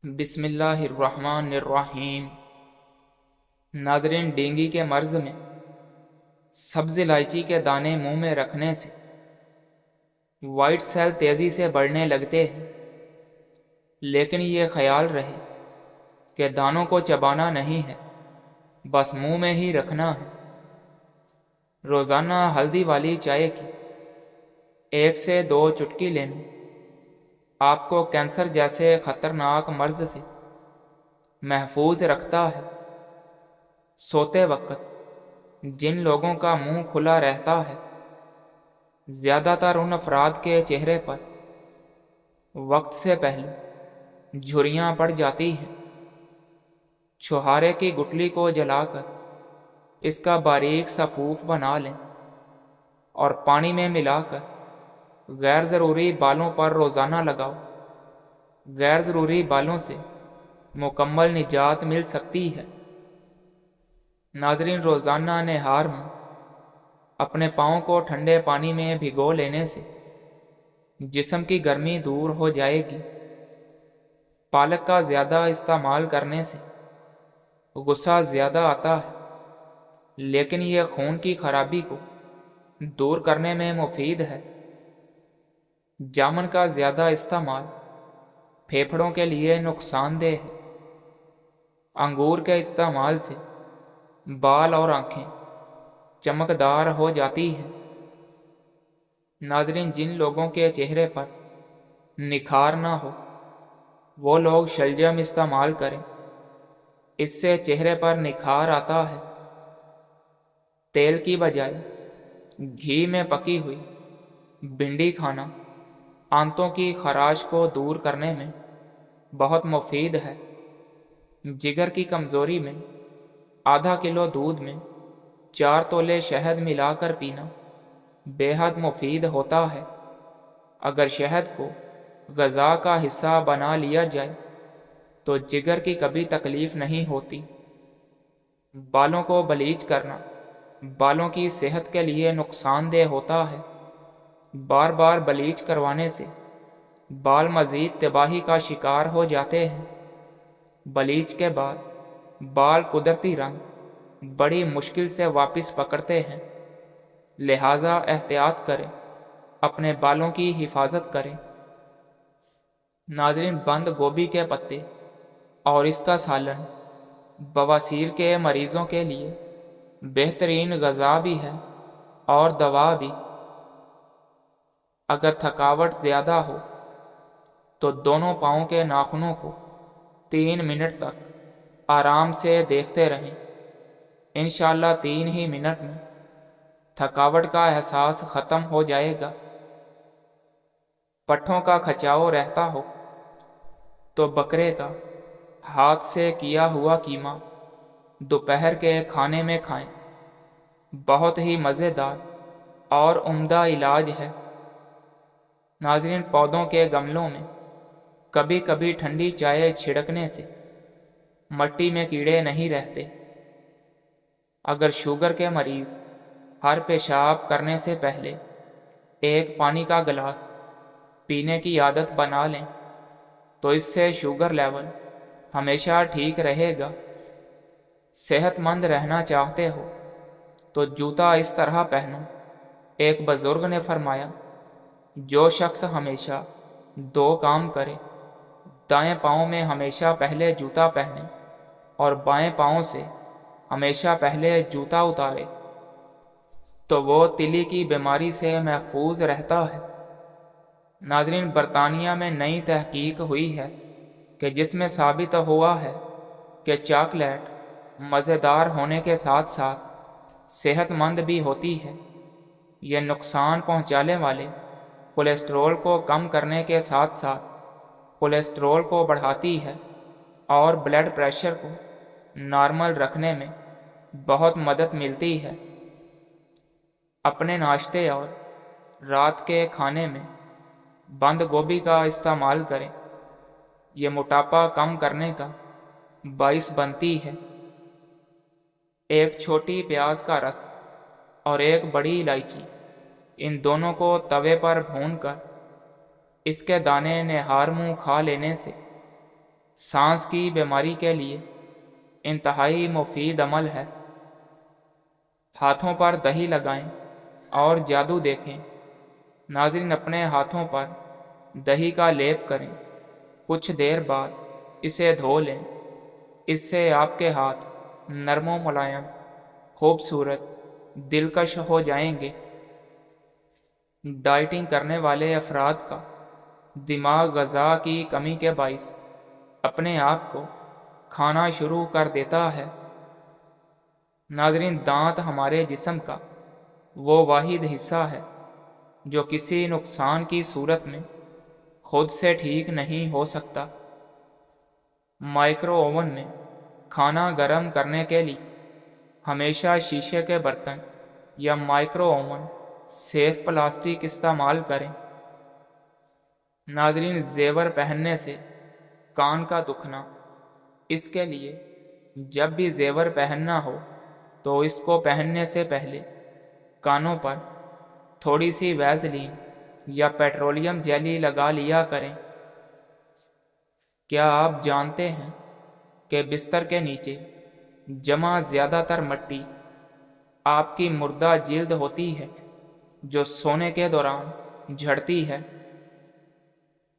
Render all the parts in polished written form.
بسم اللہ الرحمن الرحیم۔ ناظرین، ڈینگی کے مرض میں سبز الائچی کے دانے منہ میں رکھنے سے وائٹ سیل تیزی سے بڑھنے لگتے ہیں، لیکن یہ خیال رہے کہ دانوں کو چبانا نہیں ہے، بس منہ میں ہی رکھنا ہے۔ روزانہ ہلدی والی چائے کی 1 سے 2 چٹکی لینا آپ کو کینسر جیسے خطرناک مرض سے محفوظ رکھتا ہے۔ سوتے وقت جن لوگوں کا منہ کھلا رہتا ہے، زیادہ تر ان افراد کے چہرے پر وقت سے پہلے جھریاں پڑ جاتی ہیں۔ چھہارے کی گٹلی کو جلا کر اس کا باریک سا پھوف بنا لیں اور پانی میں ملا کر غیر ضروری بالوں پر روزانہ لگاؤ۔ غیر ضروری بالوں سے مکمل نجات مل سکتی ہے۔ ناظرین، روزانہ نہار میں اپنے پاؤں کو ٹھنڈے پانی میں بھگو لینے سے جسم کی گرمی دور ہو جائے گی۔ پالک کا زیادہ استعمال کرنے سے غصہ زیادہ آتا ہے، لیکن یہ خون کی خرابی کو دور کرنے میں مفید ہے۔ جامن کا زیادہ استعمال پھیپھڑوں کے لیے نقصان دہ ہے۔ انگور کے استعمال سے بال اور آنکھیں چمکدار ہو جاتی ہیں۔ ناظرین، جن لوگوں کے چہرے پر نکھار نہ ہو وہ لوگ شلجم استعمال کریں، اس سے چہرے پر نکھار آتا ہے۔ تیل کی بجائے گھی میں پکی ہوئی بھنڈی کھانا آنتوں کی خراش کو دور کرنے میں بہت مفید ہے۔ جگر کی کمزوری میں ½ کلو دودھ میں 4 تولے شہد ملا کر پینا بے حد مفید ہوتا ہے۔ اگر شہد کو غذا کا حصہ بنا لیا جائے تو جگر کی کبھی تکلیف نہیں ہوتی۔ بالوں کو بلیچ کرنا بالوں کی صحت کے لیے نقصان دہ ہوتا ہے۔ بار بار بلیچ کروانے سے بال مزید تباہی کا شکار ہو جاتے ہیں۔ بلیچ کے بعد بال قدرتی رنگ بڑی مشکل سے واپس پکڑتے ہیں، لہٰذا احتیاط کریں، اپنے بالوں کی حفاظت کریں۔ ناظرین، بند گوبھی کے پتے اور اس کا سالن بواسیر کے مریضوں کے لیے بہترین غذا بھی ہے اور دوا بھی۔ اگر تھکاوٹ زیادہ ہو تو دونوں پاؤں کے ناخنوں کو 3 منٹ تک آرام سے دیکھتے رہیں۔ انشاءاللہ 3 ہی منٹ میں تھکاوٹ کا احساس ختم ہو جائے گا۔ پٹھوں کا کھچاؤ رہتا ہو تو بکرے کا ہاتھ سے کیا ہوا قیمہ دوپہر کے کھانے میں کھائیں، بہت ہی مزیدار اور عمدہ علاج ہے۔ ناظرین، پودوں کے گملوں میں کبھی کبھی ٹھنڈی چائے چھڑکنے سے مٹی میں کیڑے نہیں رہتے۔ اگر شوگر کے مریض ہر پیشاب کرنے سے پہلے 1 پانی کا گلاس پینے کی عادت بنا لیں تو اس سے شوگر لیول ہمیشہ ٹھیک رہے گا۔ صحت مند رہنا چاہتے ہو تو جوتا اس طرح پہنو۔ ایک بزرگ نے فرمایا، جو شخص ہمیشہ 2 کام کرے، دائیں پاؤں میں ہمیشہ پہلے جوتا پہنے اور بائیں پاؤں سے ہمیشہ پہلے جوتا اتارے، تو وہ تلی کی بیماری سے محفوظ رہتا ہے۔ ناظرین، برطانیہ میں نئی تحقیق ہوئی ہے کہ جس میں ثابت ہوا ہے کہ چاکلیٹ مزیدار ہونے کے ساتھ ساتھ صحت مند بھی ہوتی ہے۔ یہ نقصان پہنچانے والے کولیسٹرول کو کم کرنے کے ساتھ ساتھ کولیسٹرول کو بڑھاتی ہے اور بلڈ پریشر کو نارمل رکھنے میں بہت مدد ملتی ہے۔ اپنے ناشتے اور رات کے کھانے میں بند گوبھی کا استعمال کریں، یہ موٹاپا کم کرنے کا باعث بنتی ہے۔ 1 چھوٹی پیاز کا رس اور 1 بڑی الائچی، ان دونوں کو توے پر بھون کر اس کے دانے نہار منہ کھا لینے سے سانس کی بیماری کے لیے انتہائی مفید عمل ہے۔ ہاتھوں پر دہی لگائیں اور جادو دیکھیں۔ ناظرین، اپنے ہاتھوں پر دہی کا لیپ کریں، کچھ دیر بعد اسے دھو لیں۔ اس سے آپ کے ہاتھ نرم و ملائم، خوبصورت، دلکش ہو جائیں گے۔ ڈائٹنگ کرنے والے افراد کا دماغ غذا کی کمی کے باعث اپنے آپ کو کھانا شروع کر دیتا ہے۔ ناظرین، دانت ہمارے جسم کا وہ واحد حصہ ہے جو کسی نقصان کی صورت میں خود سے ٹھیک نہیں ہو سکتا۔ مائکرو اوون میں کھانا گرم کرنے کے لیے ہمیشہ شیشے کے برتن یا مائکرو اوون سیف پلاسٹک استعمال کریں۔ ناظرین، زیور پہننے سے کان کا دکھنا، اس کے لیے جب بھی زیور پہننا ہو تو اس کو پہننے سے پہلے کانوں پر تھوڑی سی ویزلین یا پیٹرولیم جیلی لگا لیا کریں۔ کیا آپ جانتے ہیں کہ بستر کے نیچے جمع زیادہ تر مٹی آپ کی مردہ جلد ہوتی ہے جو سونے کے دوران جھڑتی ہے؟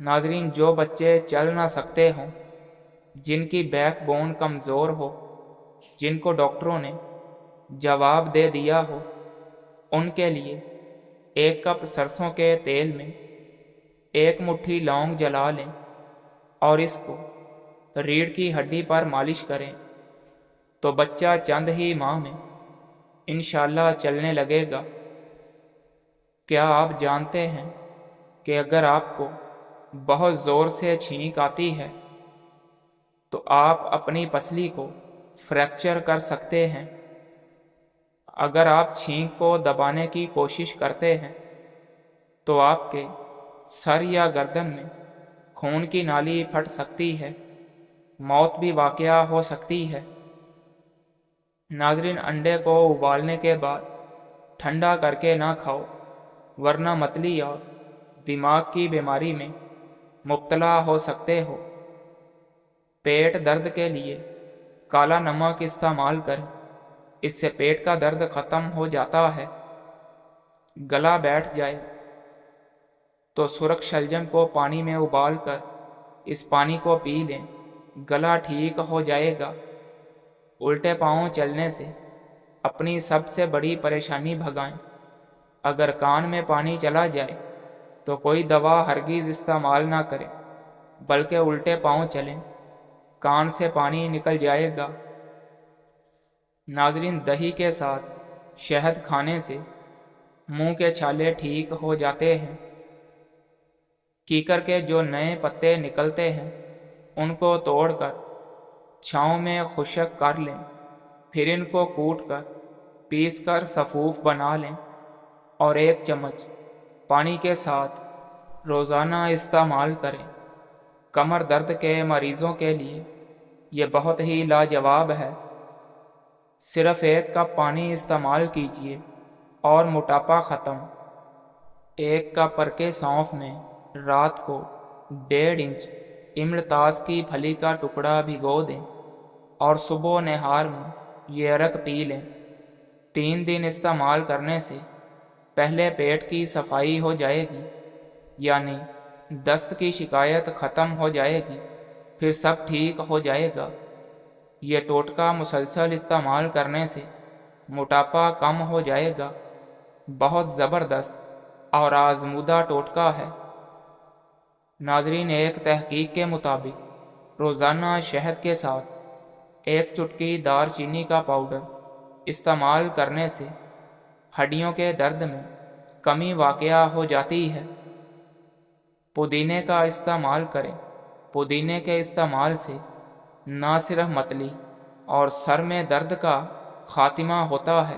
ناظرین، جو بچے چل نہ سکتے ہوں، جن کی بیک بون کمزور ہو، جن کو ڈاکٹروں نے جواب دے دیا ہو، ان کے لیے 1 کپ سرسوں کے تیل میں 1 مٹھی لونگ جلا لیں اور اس کو ریڑھ کی ہڈی پر مالش کریں تو بچہ چند ہی ماہ میں انشاءاللہ چلنے لگے گا۔ کیا آپ جانتے ہیں کہ اگر آپ کو بہت زور سے چھینک آتی ہے تو آپ اپنی پسلی کو فریکچر کر سکتے ہیں؟ اگر آپ چھینک کو دبانے کی کوشش کرتے ہیں تو آپ کے سر یا گردن میں خون کی نالی پھٹ سکتی ہے، موت بھی واقع ہو سکتی ہے۔ ناظرین، انڈے کو ابالنے کے بعد ٹھنڈا کر کے نہ کھاؤ، ورنہ متلی اور دماغ کی بیماری میں مبتلا ہو سکتے ہو۔ پیٹ درد کے لیے کالا نمک استعمال کریں، اس سے پیٹ کا درد ختم ہو جاتا ہے۔ گلا بیٹھ جائے تو سرخ شلجم کو پانی میں ابال کر اس پانی کو پی لیں، گلا ٹھیک ہو جائے گا۔ الٹے پاؤں چلنے سے اپنی سب سے بڑی پریشانی بھگائیں۔ اگر کان میں پانی چلا جائے تو کوئی دوا ہرگز استعمال نہ کریں، بلکہ الٹے پاؤں چلیں، کان سے پانی نکل جائے گا۔ ناظرین، دہی کے ساتھ شہد کھانے سے منہ کے چھالے ٹھیک ہو جاتے ہیں۔ کیکر کے جو نئے پتے نکلتے ہیں ان کو توڑ کر چھاؤں میں خشک کر لیں، پھر ان کو کوٹ کر پیس کر سفوف بنا لیں اور 1 چمچ پانی کے ساتھ روزانہ استعمال کریں۔ کمر درد کے مریضوں کے لیے یہ بہت ہی لاجواب ہے۔ صرف 1 کپ پانی استعمال کیجیے اور موٹاپا ختم۔ 1 کپ پرکے سونف میں رات کو 1.5 انچ املتاس کی پھلی کا ٹکڑا بھگو دیں اور صبح و نہار میں یہ عرق پی لیں۔ 3 دن استعمال کرنے سے پہلے پیٹ کی صفائی ہو جائے گی، یعنی دست کی شکایت ختم ہو جائے گی، پھر سب ٹھیک ہو جائے گا۔ یہ ٹوٹکا مسلسل استعمال کرنے سے موٹاپا کم ہو جائے گا۔ بہت زبردست اور آزمودہ ٹوٹکا ہے۔ ناظرین، ایک تحقیق کے مطابق روزانہ شہد کے ساتھ 1 چٹکی دار چینی کا پاؤڈر استعمال کرنے سے ہڈیوں کے درد میں کمی واقع ہو جاتی ہے۔ پودینے کا استعمال کریں۔ پودینے کے استعمال سے نہ صرف متلی اور سر میں درد کا خاتمہ ہوتا ہے،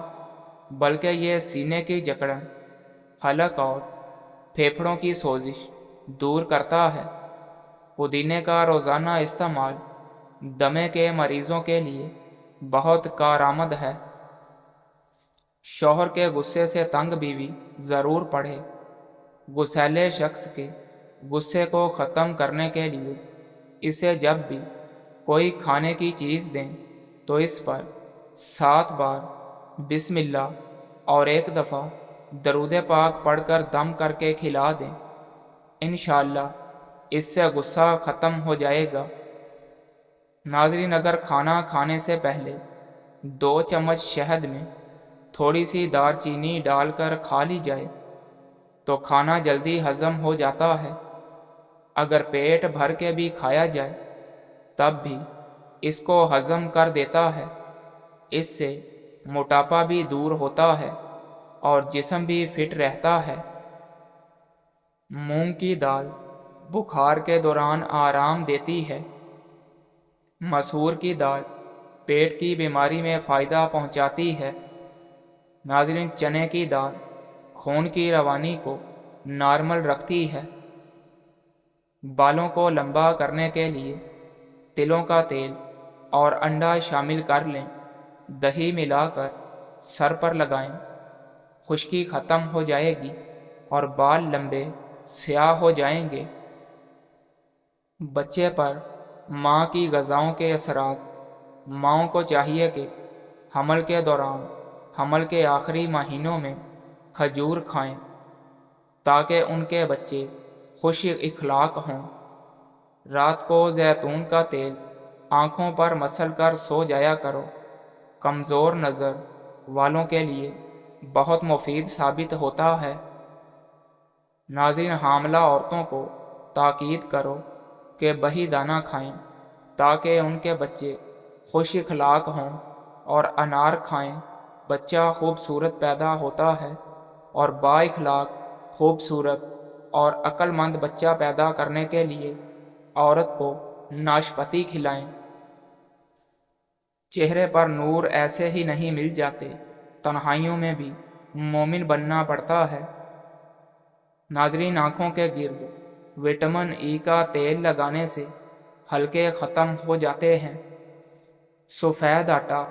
بلکہ یہ سینے کی جکڑن، حلق اور پھیپھڑوں کی سوزش دور کرتا ہے۔ پودینے کا روزانہ استعمال دمے کے مریضوں کے لیے بہت کارآمد ہے۔ شوہر کے غصے سے تنگ بیوی ضرور پڑھے۔ غصیلے شخص کے غصے کو ختم کرنے کے لیے اسے جب بھی کوئی کھانے کی چیز دیں تو اس پر 7 بار بسم اللہ اور 1 دفعہ درود پاک پڑھ کر دم کر کے کھلا دیں، انشاءاللہ اس سے غصہ ختم ہو جائے گا۔ ناظرین، اگر کھانا کھانے سے پہلے 2 چمچ شہد میں تھوڑی سی دار چینی ڈال کر کھا لی جائے تو کھانا جلدی ہضم ہو جاتا ہے۔ اگر پیٹ بھر کے بھی کھایا جائے تب بھی اس کو ہضم کر دیتا ہے۔ اس سے موٹاپا بھی دور ہوتا ہے اور جسم بھی فٹ رہتا ہے۔ مونگ کی دال بخار کے دوران آرام دیتی ہے۔ مسور کی دال پیٹ کی بیماری میں فائدہ پہنچاتی ہے۔ ناظرین، چنے کی دال خون کی روانی کو نارمل رکھتی ہے۔ بالوں کو لمبا کرنے کے لیے تلوں کا تیل اور انڈا شامل کر لیں، دہی ملا کر سر پر لگائیں، خشکی ختم ہو جائے گی اور بال لمبے سیاہ ہو جائیں گے۔ بچے پر ماں کی غذاؤں کے اثرات۔ ماؤں کو چاہیے کہ حمل کے دوران، حمل کے آخری مہینوں میں کھجور کھائیں تاکہ ان کے بچے خوش اخلاق ہوں۔ رات کو زیتون کا تیل آنکھوں پر مسل کر سو جایا کرو، کمزور نظر والوں کے لیے بہت مفید ثابت ہوتا ہے۔ ناظرین، حاملہ عورتوں کو تاکید کرو کہ بہی دانہ کھائیں تاکہ ان کے بچے خوش اخلاق ہوں، اور انار کھائیں، بچہ خوبصورت پیدا ہوتا ہے، اور با اخلاق، خوبصورت اور عقل مند بچہ پیدا کرنے کے لیے عورت کو ناشپاتی کھلائیں۔ چہرے پر نور ایسے ہی نہیں مل جاتے، تنہائیوں میں بھی مومن بننا پڑتا ہے۔ ناظرین، آنکھوں کے گرد وٹامن ای کا تیل لگانے سے حلقے ختم ہو جاتے ہیں۔ سفید آٹا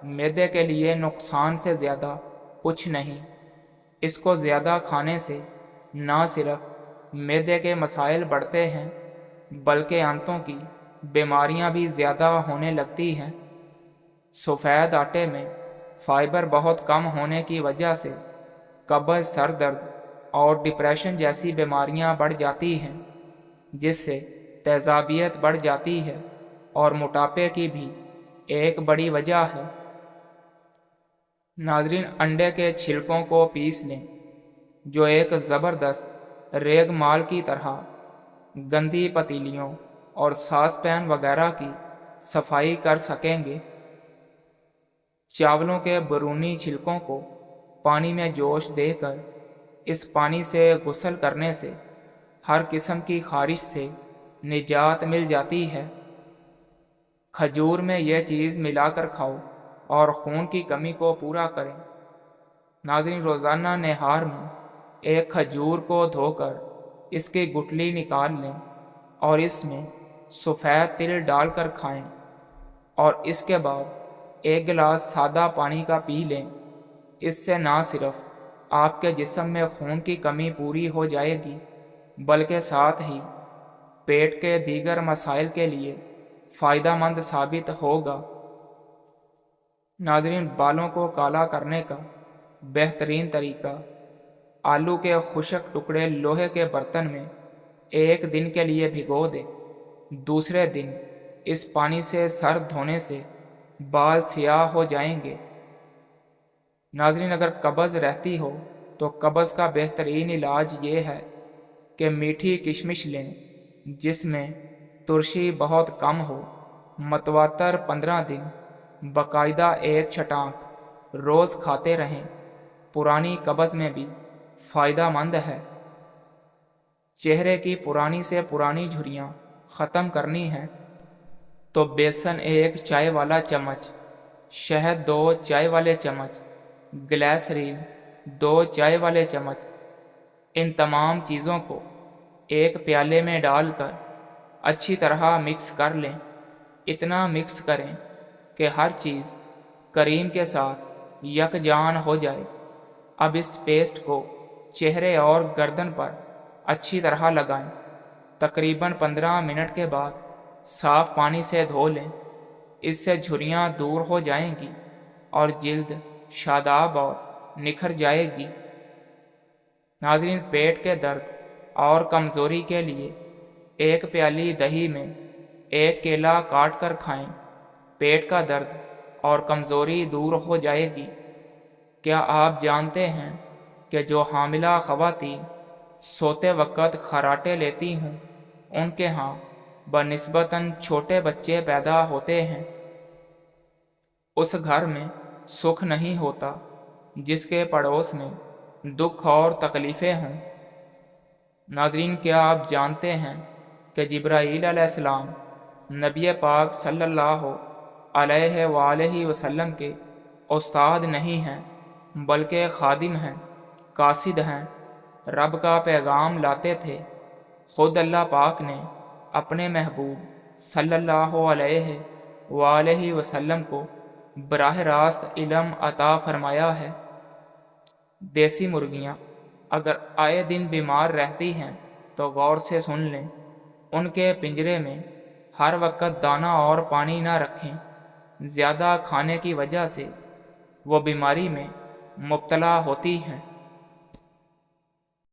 معدے کے لیے نقصان سے زیادہ کچھ نہیں۔ اس کو زیادہ کھانے سے نہ صرف معدے کے مسائل بڑھتے ہیں بلکہ آنتوں کی بیماریاں بھی زیادہ ہونے لگتی ہیں۔ سفید آٹے میں فائبر بہت کم ہونے کی وجہ سے قبض، سر درد اور ڈپریشن جیسی بیماریاں بڑھ جاتی ہیں، جس سے تیزابیت بڑھ جاتی ہے اور موٹاپے کی بھی ایک بڑی وجہ ہے۔ ناظرین، انڈے کے چھلکوں کو پیس لیں، جو ایک زبردست ریگ مال کی طرح گندی پتیلیوں اور ساس پین وغیرہ کی صفائی کر سکیں گے۔ چاولوں کے برونی چھلکوں کو پانی میں جوش دے کر اس پانی سے غسل کرنے سے ہر قسم کی خارش سے نجات مل جاتی ہے۔ کھجور میں یہ چیز ملا کر کھاؤ اور خون کی کمی کو پورا کریں۔ ناظرین، روزانہ نہار میں ایک کھجور کو دھو کر اس کی گٹلی نکال لیں اور اس میں سفید تل ڈال کر کھائیں، اور اس کے بعد 1 گلاس سادہ پانی کا پی لیں۔ اس سے نہ صرف آپ کے جسم میں خون کی کمی پوری ہو جائے گی بلکہ ساتھ ہی پیٹ کے دیگر مسائل کے لیے فائدہ مند ثابت ہوگا۔ ناظرین، بالوں کو کالا کرنے کا بہترین طریقہ، آلو کے خشک ٹکڑے لوہے کے برتن میں 1 دن کے لیے بھگو دیں۔ دوسرے دن اس پانی سے سر دھونے سے بال سیاہ ہو جائیں گے۔ ناظرین، اگر قبض رہتی ہو تو قبض کا بہترین علاج یہ ہے کہ میٹھی کشمش لیں جس میں ترشی بہت کم ہو، متواتر 15 دن باقاعدہ 1 چھٹانک روز کھاتے رہیں، پرانی قبض میں بھی فائدہ مند ہے۔ چہرے کی پرانی سے پرانی جھریاں ختم کرنی ہیں تو بیسن 1 چائے والا چمچ، شہد 2 چائے والے چمچ، گلیسرین 2 چائے والے چمچ، ان تمام چیزوں کو ایک پیالے میں ڈال کر اچھی طرح مکس کر لیں۔ اتنا مکس کریں کہ ہر چیز کریم کے ساتھ یکجان ہو جائے۔ اب اس پیسٹ کو چہرے اور گردن پر اچھی طرح لگائیں۔ تقریباً 15 منٹ کے بعد صاف پانی سے دھو لیں، اس سے جھریاں دور ہو جائیں گی اور جلد شاداب اور نکھر جائے گی۔ ناظرین، پیٹ کے درد اور کمزوری کے لیے ایک پیالی دہی میں ایک کیلا کاٹ کر کھائیں، پیٹ کا درد اور کمزوری دور ہو جائے گی۔ کیا آپ جانتے ہیں کہ جو حاملہ خواتین سوتے وقت خراٹے لیتی ہوں ان کے ہاں بنسبتاً چھوٹے بچے پیدا ہوتے ہیں؟ اس گھر میں سکھ نہیں ہوتا جس کے پڑوس میں دکھ اور تکلیفیں ہوں۔ ناظرین، کیا آپ جانتے ہیں کہ جبرائیل علیہ السلام نبی پاک صلی اللہ علیہ وآلہ وسلم کے استاد نہیں ہیں بلکہ خادم ہیں، قاصد ہیں، رب کا پیغام لاتے تھے۔ خود اللہ پاک نے اپنے محبوب صلی اللہ علیہ وآلہ وسلم کو براہ راست علم عطا فرمایا ہے۔ دیسی مرغیاں اگر آئے دن بیمار رہتی ہیں تو غور سے سن لیں، ان کے پنجرے میں ہر وقت دانہ اور پانی نہ رکھیں، زیادہ کھانے کی وجہ سے وہ بیماری میں مبتلا ہوتی ہیں۔